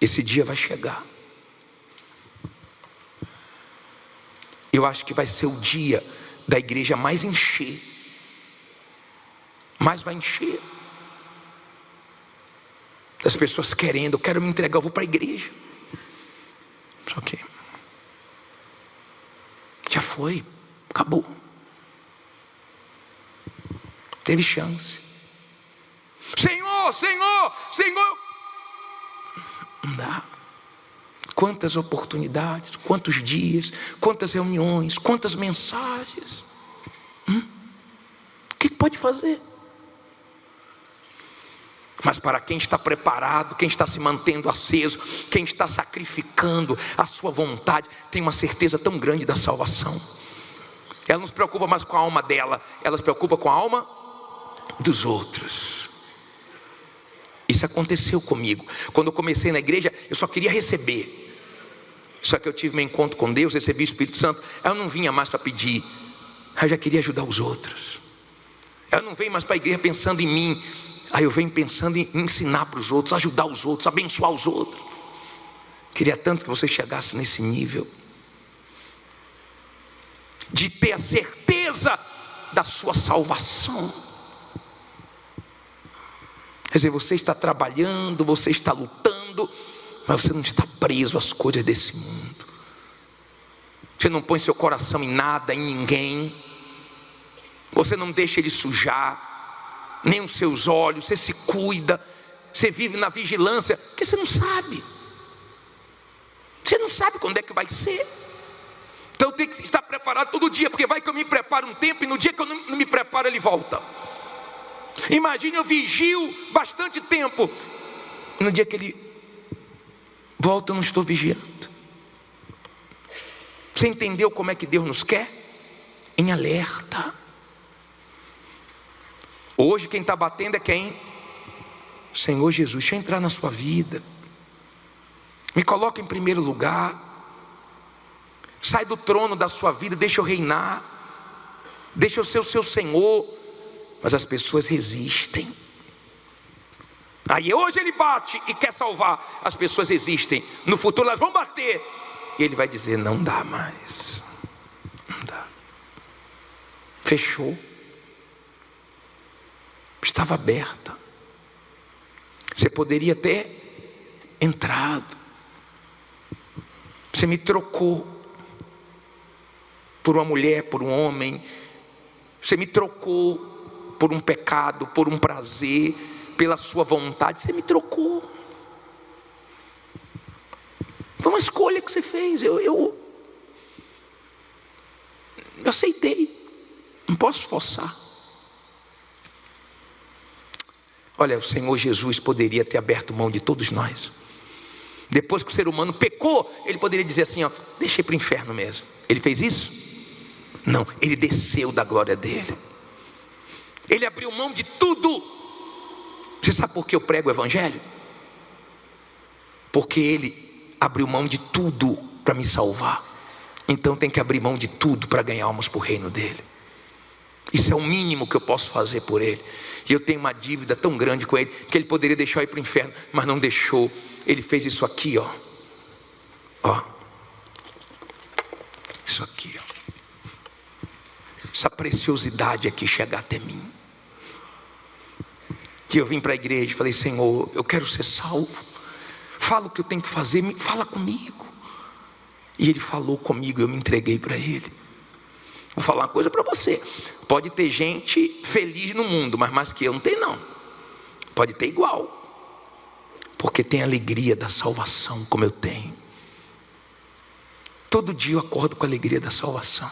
Esse dia vai chegar. Eu acho que vai ser o dia da igreja mais encher. Mais vai encher. Das pessoas querendo: eu quero me entregar, eu vou para a igreja. Só que já foi, acabou. Teve chance. Senhor, Senhor, Senhor. Não dá. Quantas oportunidades, quantos dias, quantas reuniões, quantas mensagens. O que pode fazer? Mas para quem está preparado, quem está se mantendo aceso, quem está sacrificando a sua vontade, tem uma certeza tão grande da salvação. Ela não se preocupa mais com a alma dela, ela se preocupa com a alma dos outros. Isso aconteceu comigo. Quando eu comecei na igreja, eu só queria receber. Só que eu tive meu encontro com Deus, recebi o Espírito Santo. Eu não vinha mais para pedir, eu já queria ajudar os outros. Eu não venho mais para a igreja pensando em mim. Aí eu venho pensando em ensinar para os outros, ajudar os outros, abençoar os outros. Queria tanto que você chegasse nesse nível de ter a certeza da sua salvação. Quer dizer, você está trabalhando, você está lutando, mas você não está preso às coisas desse mundo. Você não põe seu coração em nada, em ninguém. Você não deixa ele sujar nem os seus olhos, você se cuida, você vive na vigilância, porque você não sabe. Você não sabe quando é que vai ser. Então eu tenho que estar preparado todo dia, porque vai que eu me preparo um tempo e no dia que eu não me preparo ele volta. Imagine, eu vigio bastante tempo e no dia que ele volta eu não estou vigiando. Você entendeu como é que Deus nos quer? Em alerta. Hoje quem está batendo é quem? Senhor Jesus, deixa eu entrar na sua vida. Me coloca em primeiro lugar. Sai do trono da sua vida, deixa eu reinar. Deixa eu ser o seu Senhor. Mas as pessoas resistem. Aí hoje ele bate e quer salvar. As pessoas resistem. No futuro elas vão bater. E ele vai dizer, não dá mais. Não dá. Fechou. Estava aberta. Você poderia ter entrado. Você me trocou por uma mulher, por um homem. Você me trocou por um pecado, por um prazer, pela sua vontade. Você me trocou. Foi uma escolha que você fez. Eu aceitei. Não posso forçar. Olha, o Senhor Jesus poderia ter aberto mão de todos nós. Depois que o ser humano pecou, ele poderia dizer assim, ó, deixa ir para o inferno mesmo. Ele fez isso? Não, ele desceu da glória dele. Ele abriu mão de tudo. Você sabe por que eu prego o evangelho? Porque ele abriu mão de tudo para me salvar. Então tem que abrir mão de tudo para ganhar almas para o reino dele. Isso é o mínimo que eu posso fazer por ele. E eu tenho uma dívida tão grande com ele, que ele poderia deixar eu ir para o inferno, mas não deixou. Ele fez isso aqui, ó. Ó. Isso aqui, ó. Essa preciosidade aqui chegar até mim. Que eu vim para a igreja e falei, Senhor, eu quero ser salvo. Fala o que eu tenho que fazer, fala comigo. E ele falou comigo, eu me entreguei para ele. Vou falar uma coisa para você. Pode ter gente feliz no mundo, mas mais que eu não tem não. Pode ter igual. Porque tem a alegria da salvação como eu tenho. Todo dia eu acordo com a alegria da salvação.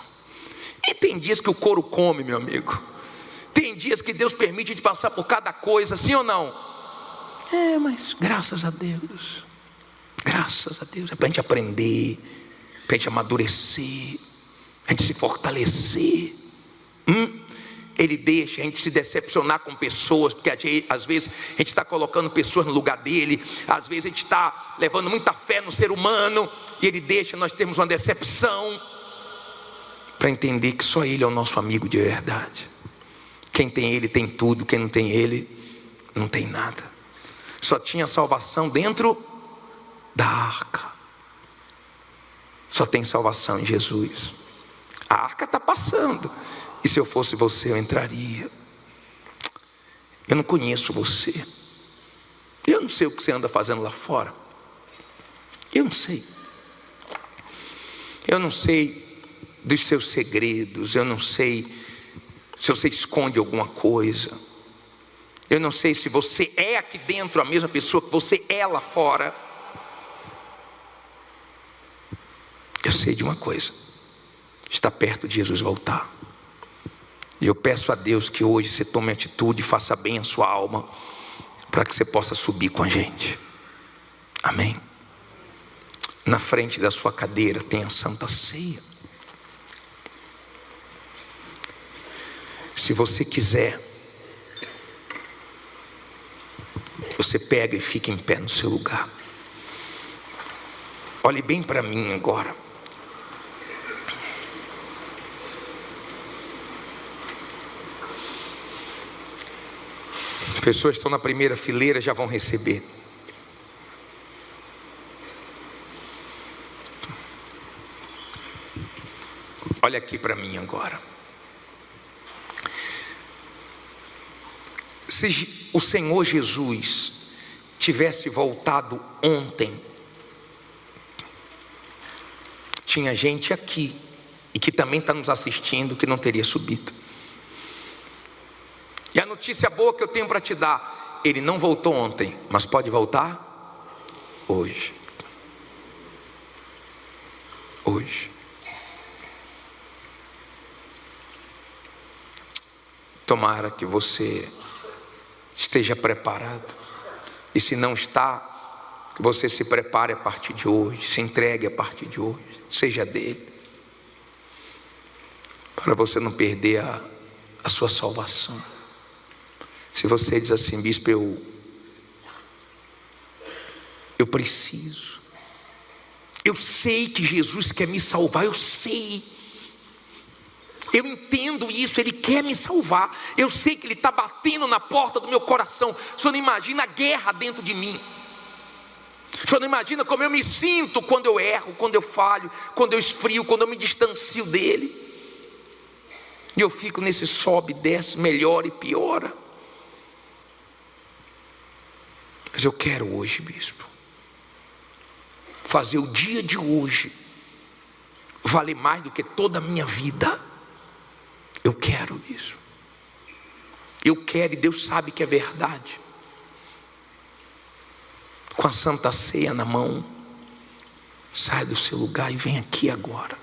E tem dias que o couro come, meu amigo. Tem dias que Deus permite de passar por cada coisa, sim ou não? Mas graças a Deus. Graças a Deus. É para a gente aprender, para a gente amadurecer, a gente se fortalecer. Ele deixa a gente se decepcionar com pessoas, porque às vezes a gente está colocando pessoas no lugar dele, às vezes a gente está levando muita fé no ser humano, e ele deixa nós termos uma decepção, para entender que só ele é o nosso amigo de verdade. Quem tem ele tem tudo, quem não tem ele não tem nada. Só tinha salvação dentro da arca. Só tem salvação em Jesus. A arca está passando. E se eu fosse você, eu entraria. Eu não conheço você. Eu não sei o que você anda fazendo lá fora. Eu não sei. Eu não sei dos seus segredos. Eu não sei se você esconde alguma coisa. Eu não sei se você é aqui dentro a mesma pessoa que você é lá fora. Eu sei de uma coisa. Está perto de Jesus voltar. E eu peço a Deus que hoje você tome atitude e faça bem a sua alma. para que você possa subir com a gente. Amém? Na frente da sua cadeira tem a Santa Ceia. Se você quiser, você pega e fica em pé no seu lugar. Olhe bem para mim agora. As pessoas que estão na primeira fileira já vão receber. Olha aqui para mim agora. Se o Senhor Jesus tivesse voltado ontem, tinha gente aqui e que também está nos assistindo que não teria subido. E a notícia boa que eu tenho para te dar: ele não voltou ontem, mas pode voltar hoje. Hoje. Tomara que você esteja preparado. E se não está, que você se prepare a partir de hoje, se entregue a partir de hoje, seja dele, para você não perder a sua salvação. Se você diz assim: bispo, eu preciso, eu sei que Jesus quer me salvar, eu sei, eu entendo isso, Ele quer me salvar, eu sei que Ele está batendo na porta do meu coração. O senhor não imagina a guerra dentro de mim. O senhor não imagina como eu me sinto quando eu erro, quando eu falho, quando eu esfrio, quando eu me distancio dEle. E eu fico nesse sobe, desce, melhora e piora. Mas eu quero hoje, bispo, fazer o dia de hoje valer mais do que toda a minha vida. Eu quero isso. Eu quero, e Deus sabe que é verdade. Com a Santa Ceia na mão, sai do seu lugar e vem aqui agora.